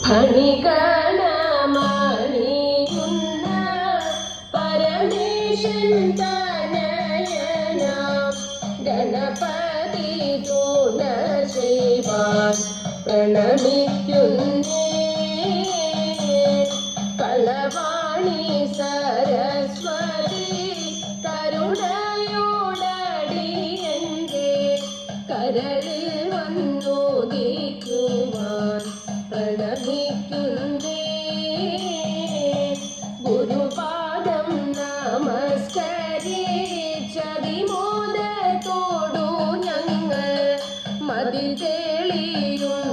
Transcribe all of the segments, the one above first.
ഫണികണമണിയുന്ന പരമേശൻ തനയനാം ഗണപതി തുണ ശ്രീവാൻ പ്രണമിക്കുന്നേ. കളവാണി സരസ്വതി കരുണയോടടിയന്റെ കരളിൽ വന്നുദിക്കുവാൻ പ്രണമിക്കുന്നേ. ഗുരുപാദം നമസ്കരിച്ചതിമോദത്തോടു ഞങ്ങൾ മതിൽ തെളിയും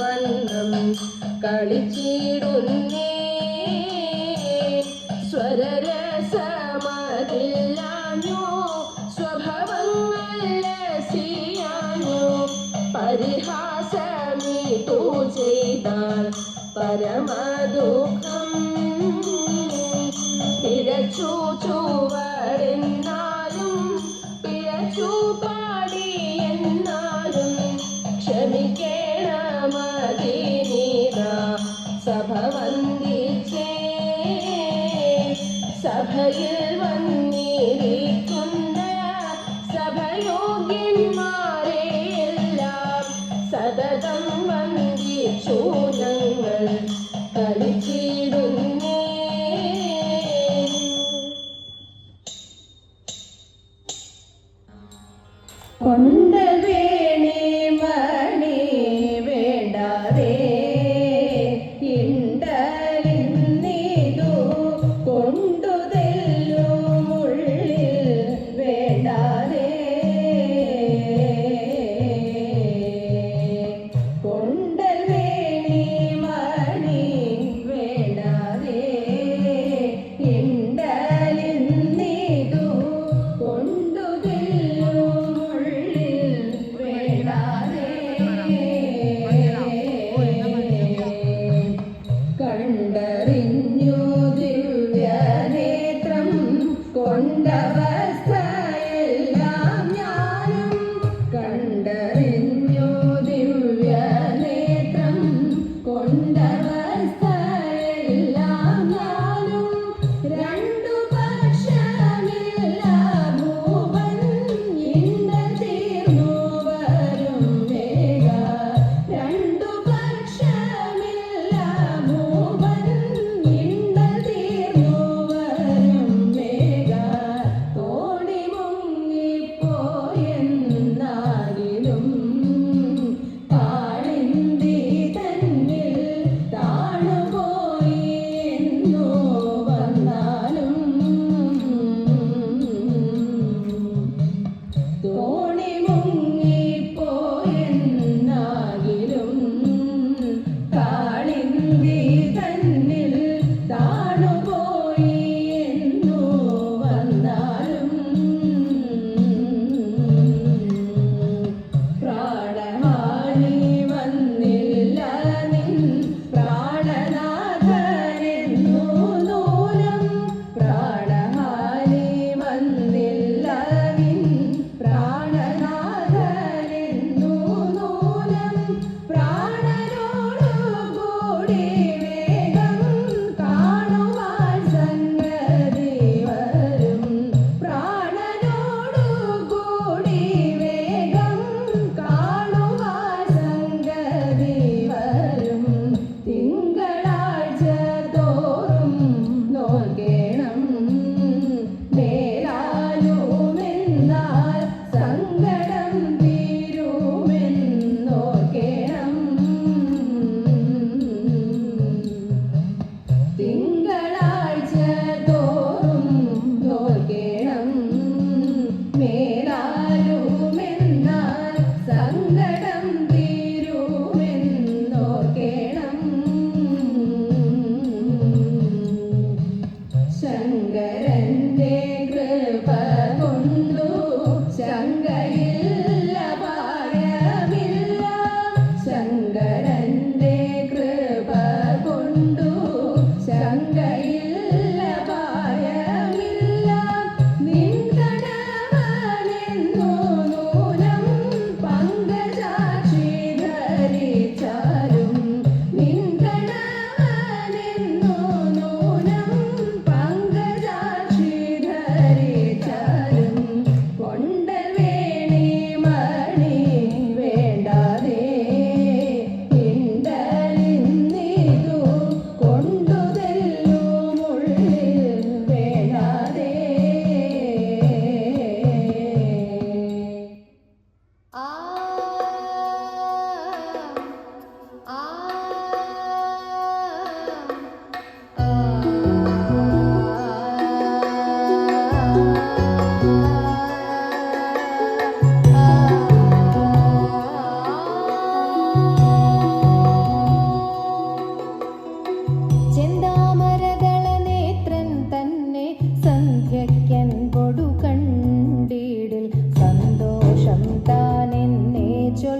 വണ്ണം കളിച്ചിടുന്നേ. സ്വരരസമതില്ലാഞ്ഞു സ്വഭാവങ്ങൾ ലസിയാഞ്ഞു പരിഹാസമിതു ചെയ്താൽ പരമദുഃഖം. പിഴച്ചു ചുവടെന്നാലും പിഴച്ചു പാടി എന്നാലും ക്ഷമിക്കേണമതിനീത സഭ വന്ദിച്ചേ. സഭയിൽ വന്നിരിക്കുന്ന സഭയോഗ്യന്മാരെയെല്ലാം സതതം വന്ദിച്ചു ഞങ്ങൾ കളിച്ചിടുന്നേ. കൊണ്ടവേണി മണി വേണ്ടാതെ ഇണ്ടലിന്നിതു കൊണ്ടുതെല്ലുമുള്ളിൽ വേണ്ടാതെ. കൊണ്ടവേണി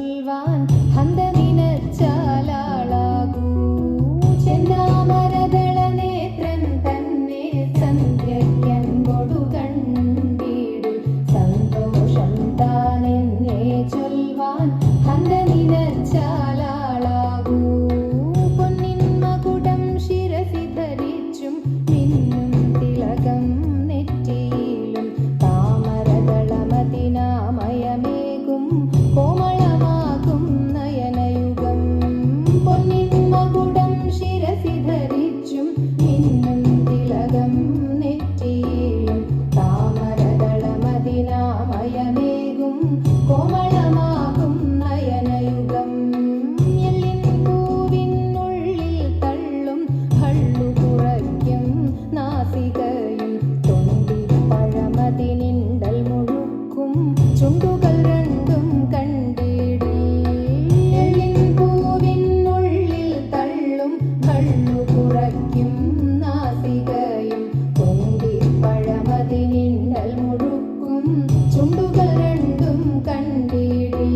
ചൊൽവാൻ ഹന്ത നിനച്ചാലാളാകൂ ചെന്താമരദള നേത്രൻ തന്നെ സന്ധ്യയ്ക്കൻപൊടു കണ്ടിടു സന്തോഷം താനെന്നെ ചൊൽവാൻ ഹന്ത നിനച്ചാലാളാകൂ പൊന്നിൻ മകുടം ശിരസി ധരിച്ചും മിന്നും തിലകം നെറ്റിയിലും താമരദളമതിനാമയമേകും കോമളമാകും നയനയുഗം പൊന്നിൻ മകുടം ശിരസി ധരിച്ചും മിന്നും തിലകം നെറ്റിയിലും താമരദളമതിനാമയമേകും കോമളമാകും നയനയുഗം എല്ലിൻ പൂവിനുള്ളിൽ തള്ളും ഹള്ളു കുറയ്ക്കും നാസികയും തൊണ്ടിപ്പഴമതിനിണ്ടൽ മുഴുക്കും ചുണ്ടുകൾ രണ്ടും കണ്ടിടിൽ എല്ലിൻ പൂവിനുള്ളിൽ തള്ളും ഹള്ളു കുറയ്ക്കും നാസികയും തൊണ്ടിപ്പഴമതിനിണ്ടൽ മുഴുക്കും ചുണ്ടുകൾ രണ്ടും കണ്ടിടിൽ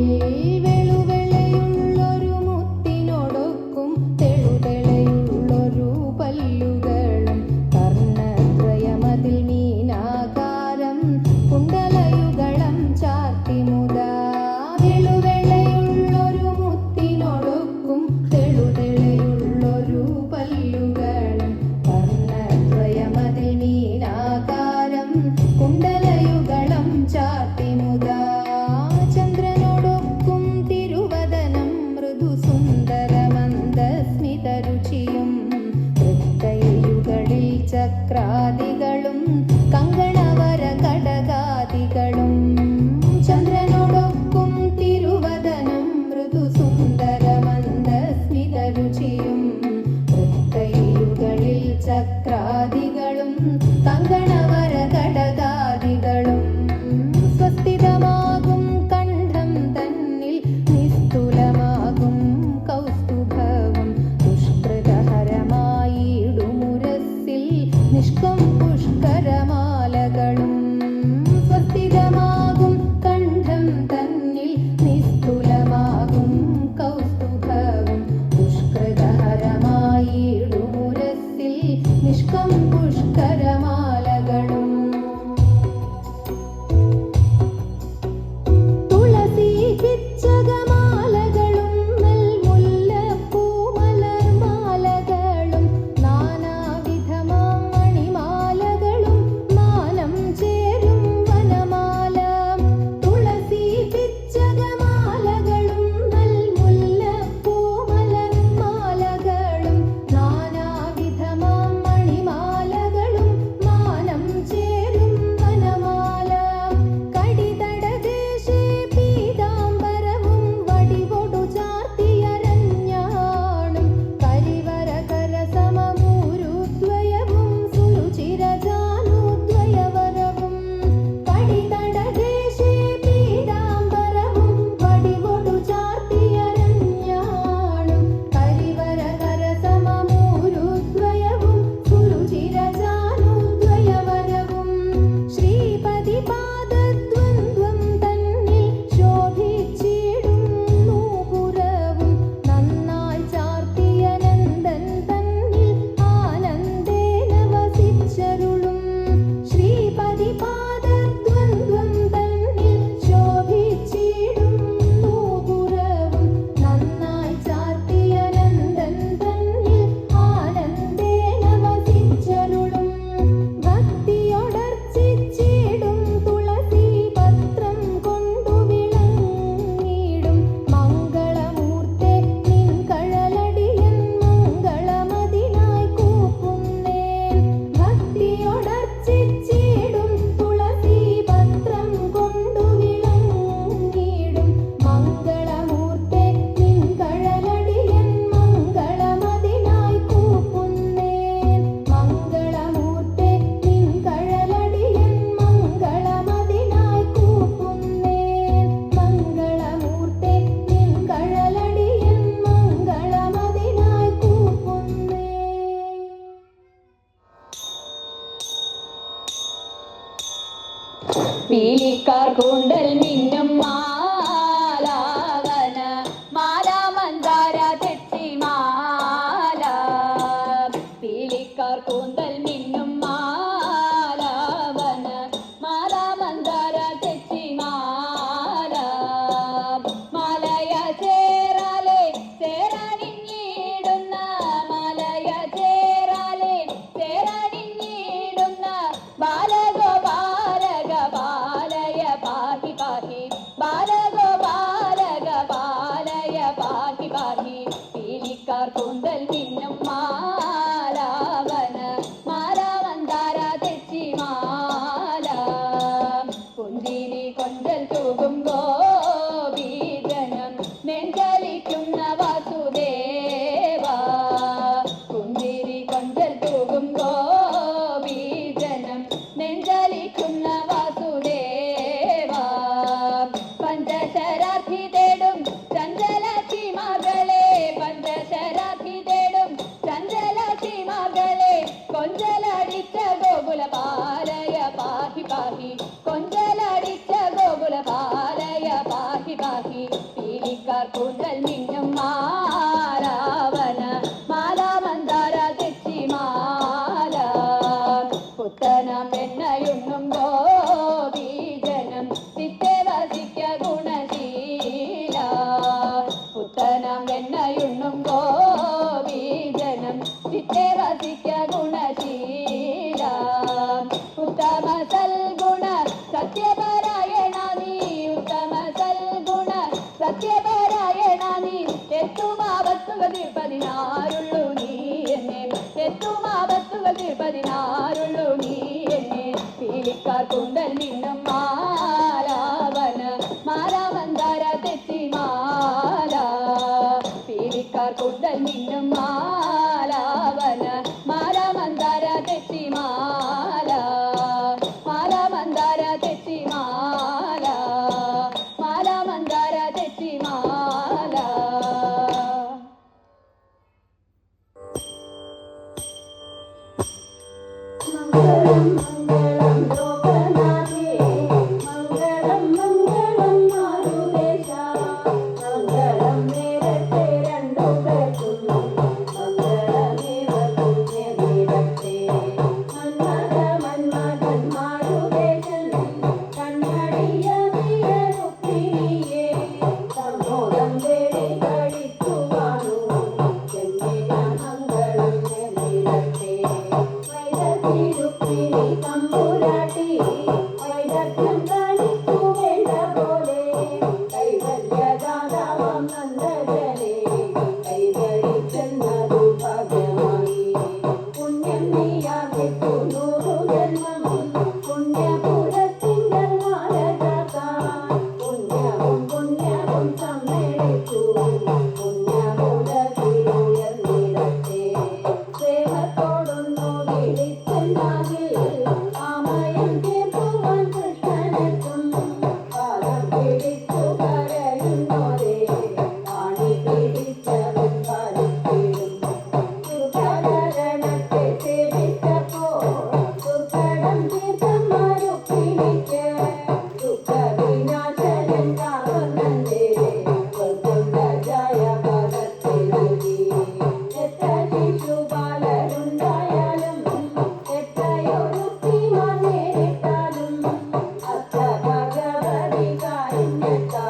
വെളുവെളയുള്ളൊരു മുത്തിനോടൊക്കും തെളുതെളയുള്ളൊരു പല്ലുകളും കർണദ്വയമതിൽ മീനാകാരം കുണ്ടലയുഗളം ചാർത്തി മുതാ വെളുവെളയുള്ളൊരു മുത്തിനോടൊക്കും തെളുതെളയുള്ളൊരു പല്ലുകളും കർണദ്വയമതിൽ മീനാകാരം കുണ്ടലയുഗളം ചാർത്തി മുതാ ചന്ദ്രനോടൊക്കും തിരുവദനം മൃദു സുന്ദരമന്ദസ്മിതരുചിയും തൃക്കൈയുകളിൽ ചക്രാദികളും കങ്കണവര കടകാദികളും ചന്ദ്രനോടൊക്കും തിരുവദനം മൃദു സുന്ദരമന്ദസ്മിതരുചിയും തൃക്കൈയുകളിൽ ചക്രാദികളും കങ്കണവര കടകാദികളും സ്വസ്ഥിതമാകും കണ്ഠം തന്നിൽ നിസ്തുലമാകും കൗസ്തുഭവും ദുഷ്കൃതഹരമായിടുമുരസ്സിൽ നിഷ്കം പുഷ്കരമാലകളും സ്വസ്ഥിതമാകും കണ്ഠം തന്നിൽ നിസ്തുലമാകും കൗസ്തുഭവും ദുഷ്കൃതഹരമായിടുമുരസ്സിൽ നിഷ്കം പുഷ്കരമാലകളും തുളസി പിച്ചകമാലകളും നെൽമുല്ലപ്പൂമലർമാലകളും നാനാവിധമാം മണിമാലകളും മാനം ചേരും വനമാല തുളസി പിച്ചകമാലകളും നെൽമുല്ലപ്പൂമലർമാലകളും നാനാവിധമാം മണിമാലകളും മാനം ചേരും വനമാല കടിതടദേശേ പീതാംബരവും വടിവൊടു ചാർത്തിയരഞ്ഞാണും കരിവരകര സമമൂരുദ്വയവും സുരുചിരജാനുദ്വയവരവും കടിതടദേശേ പീതാംബരവും വടിവൊടു ചാർത്തിയരഞ്ഞാണും കരിവരകര സമമൂരുദ്വയവും സുരുചിരജാനുദ്വയവരവും ശ്രീപതി പാദദ്വന്ദ്വം തന്നിൽ ശോഭിച്ചിടും നൂപുരവും നന്നായി ചാർത്തിയ നന്ദൻ തന്നിൽ ആനന്ദേന വസിച്ചരുളും ശ്രീപതി പാദദ്വന്ദ്വം തന്നിൽ ശോഭിച്ചിടും നൂപുരവും നന്നായി ചാർത്തിയ നന്ദൻ തന്നിൽ ആനന്ദേന വസിച്ചരുളും ഭക്തിയോടർച്ചിച്ചിടും തുളസി പത്രം കൊണ്ടു വിളങ്ങിടും മംഗളമൂർത്തെ നിൻ കഴലടിയൻ മംഗളമതിനായി കൂപ്പുന്നേൻ ഭക്തിയോടർച്ചിച്ചിടും തുളസി പത്രം കൊണ്ടു വിളങ്ങിടും മംഗളമൂർത്തെ നിൻ കഴലടിയൻ മംഗളമതിനായി കൂപ്പുന്നേൻ മംഗളമൂർത്തെ നിൻ കഴലടിയൻ മംഗളമതിനായി കൂപ്പുന്നേൻ മംഗളമൂർത്തെ നിൻ കഴലടിയൻ മംഗളമതിനായി കൂപ്പുന്നേൻ പീലിക്കാർ കൂന്തൽ മിന്നും മാലാവന പാഹി പീലിക്കാർ കൂന്തൽ മിന്നും മാലാവന മാലാവന്താര തെച്ചി മാല പുഞ്ചിരി കൊഞ്ചൽ തൂകും ഗോപീജനം നെഞ്ചലിക്കുന്ന വാസുദേവ പുഞ്ചിരി കൊഞ്ചൽ തൂകും ഗോപീജനം നെഞ്ചലിക്കുന്ന വാസുദേവ പഞ്ചശരാധി തേടും ചഞ്ചലാക്ഷി മകളെ പഞ്ചശരാധി തേടും ചഞ്ചലാക്ഷി മകളെ കൊഞ്ചലടിച്ച ഗോകുല പാലയ പാഹി പാഹി കൊഞ്ചലടിച്ച ഗോകുല പാലയ പാഹി പാഹി പീലിക്കാർ കൂന്തൽ മിന്നും മാലാവന മാലാമന്ദാര തെച്ചി മാല പുത്തനം വെണ്ണയുണ്ണും ഗോപീജനം ചിത്തെ വസിക്ക ഗുണശീല പുത്തനം വെണ്ണയുണ്ണും ഗോപീജനം ചിത്തെ വസിക്ക ഗുണശീല ഉത്തമ സൽഗുണ സത്യപരായണ നീ ഉത്തമ സൽഗുണ സത്യപരായണ നീ എത്തുമാവത്തുക തീർപ്പതിനാരുള്ളൂ നീ എന്നെ എത്തുമാവത്തുക തീർപ്പതിനാരുള്ളൂ നീ എന്നെ പീലിക്കാർ കുണ്ടൽ നിന്നും മാലാവന മാലാമന്ദാര തെച്ചി മാല പീലിക്കാർ കുണ്ടൽ നിന്നും മാലാവന മാലാമന്ദാര തെച്ചി മാല മാലാമന്ദാര തെച്ചി മാല മാലാമന്ദാര തെച്ചി മാല മംഗളം മംഗളം ലോകനാഥേ മംഗളം മംഗളം മാരുദേശ മംഗളം നേരത്തെ രണ്ടു പേർക്കും മംഗളമേവ പുണ്യമേവത്തെ മന്മഥ മന്മഥൻ മാരുദേശൻ കണ്ണടിയ രുക്മിണിയെ സമ്മോദം തേടി കഴിച്ചു വാണു ചെന്നിട മംഗളം നേരിടത്തെ രുക്മിണി തമ്പുരാട്ടി വൈദഗ്ധ്യം കാണിച്ചു വേണ്ട പോലെ കൈവല്യദാതാവാം നന്ദജനെ കൈവരിച്ചെന്നതു ഭാഗ്യമായി പുണ്യം നീയാക്കിച്ചു 100 ജന്മം പുണ്യപുരത്തിങ്കൽ മാലകാക്കാൻ പുണ്യവും പുണ്യവും സമ്മേളിച്ചു പുണ്യമുടകിലുയർന്നിടത്തെ പ്രേമത്തോടൊന്നു വിളിച്ചെന്നാകിൽ ആമയം തീർക്കുവാൻ കൃഷ്ണനെത്തും പാദം പിടിച്ചു കരയുന്നോരെ ആണി പിടിച്ചവൻ പാലിപ്പിടും ദുർഘടരണത്തെ സേവിച്ചപ്പോൾ ദുർഘടം തീർത്തമ്മ രുക്മിണിക്ക് ദുഃഖവിനാശനം കാവന്നന്റെ ജയ പദത്തെ നൽകി എത്ര ശിശുപാലരുണ്ടായാലും എത്രയോ രുക്മിമാർ നേരിട്ടാലും അത്ര ഭഗവതി കാരുണ്യത്താ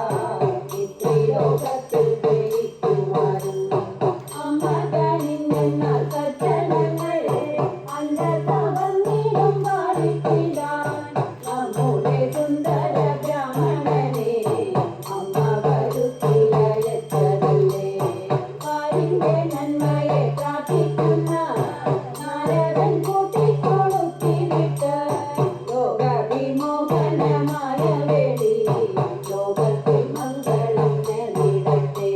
ഇത്രിലോകത്തിൽ ജയിക്കുവാനും അമ്മ കനിഞ്ഞെന്നാൽ സജ്ജനങ്ങൾ അന്നതവന്നിടും പാടിക്കിടാൻ നമ്മുടെ സുന്ദര ബ്രാഹ്മണനെ അമ്മ വരുത്തിയയച്ചതല്ലേ പാരിന്റെ നന്മയെ പ്രാർത്ഥിക്കുന്ന നാരദൻ കൂട്ടിക്കൊളുത്തി വിട്ട് ലോകവിമോഹനമായ വേളി ലോകത്തിൽ മംഗളം നേരിടട്ടെ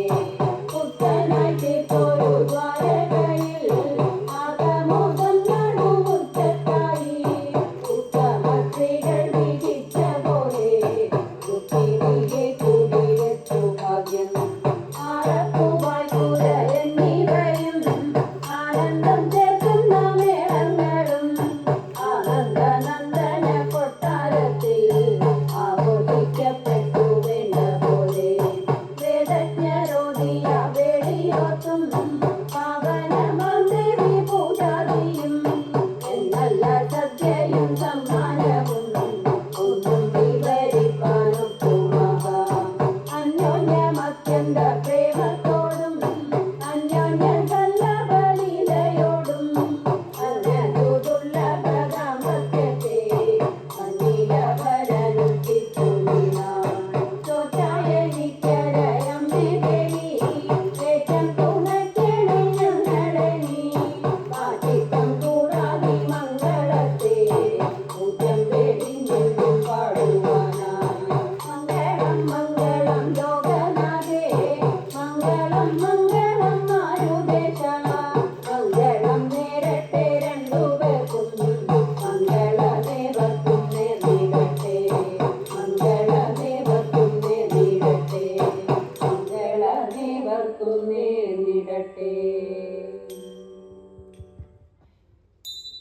പുത്തനായി തീർത്തൊരു ദ്വാരകയിൽ ആകമോദം നടുമുറ്റത്തായി ഉത്തമ സ്ത്രീകൾ വിധിച്ച പോലെ രുക്മിണിയെ കൂടിവെച്ചു ഭാഗ്യം ആറപ്പൂവായി കുരയെന്നിവയും ആനന്ദം ചേർക്കുന്ന മേളങ്ങളും ആനന്ദനന്ദന കൊട്ടാരത്തിൽ ആഘോഷിക്കപ്പെട്ടു വേണ്ട പോലെ വേദജ്ഞരോധിയ വേളിയോത്തും പാവനമാം ദേവി പൂജാതിയും എന്നല്ല സദ്യയും സമ്മാനവും ഒന്നും വിവരിപ്പാനൊക്കുമാകാം അന്യോന്യമത്യന്ത പ്രേമത്തോടും അന്യോന്യ സല്ലബലീലയോടും അന്യതു ദുർലഭദാമ്പത്യത്തെ മന്ദിരവരനുഷ്ഠിച്ചു വീണാൻ ചോറ്റായനിക്കരയമ്പികേളി ഏറ്റം മംഗളം മംഗളം മാരുദേശ മംഗളം നേരട്ടെ രണ്ടുപേർക്കും മംഗളദേവർക്കും നേർന്നിടട്ടെ മംഗളദേവർക്കും നേർന്നിടട്ടെ മംഗളദേവർക്കും നേർന്നിടട്ടെ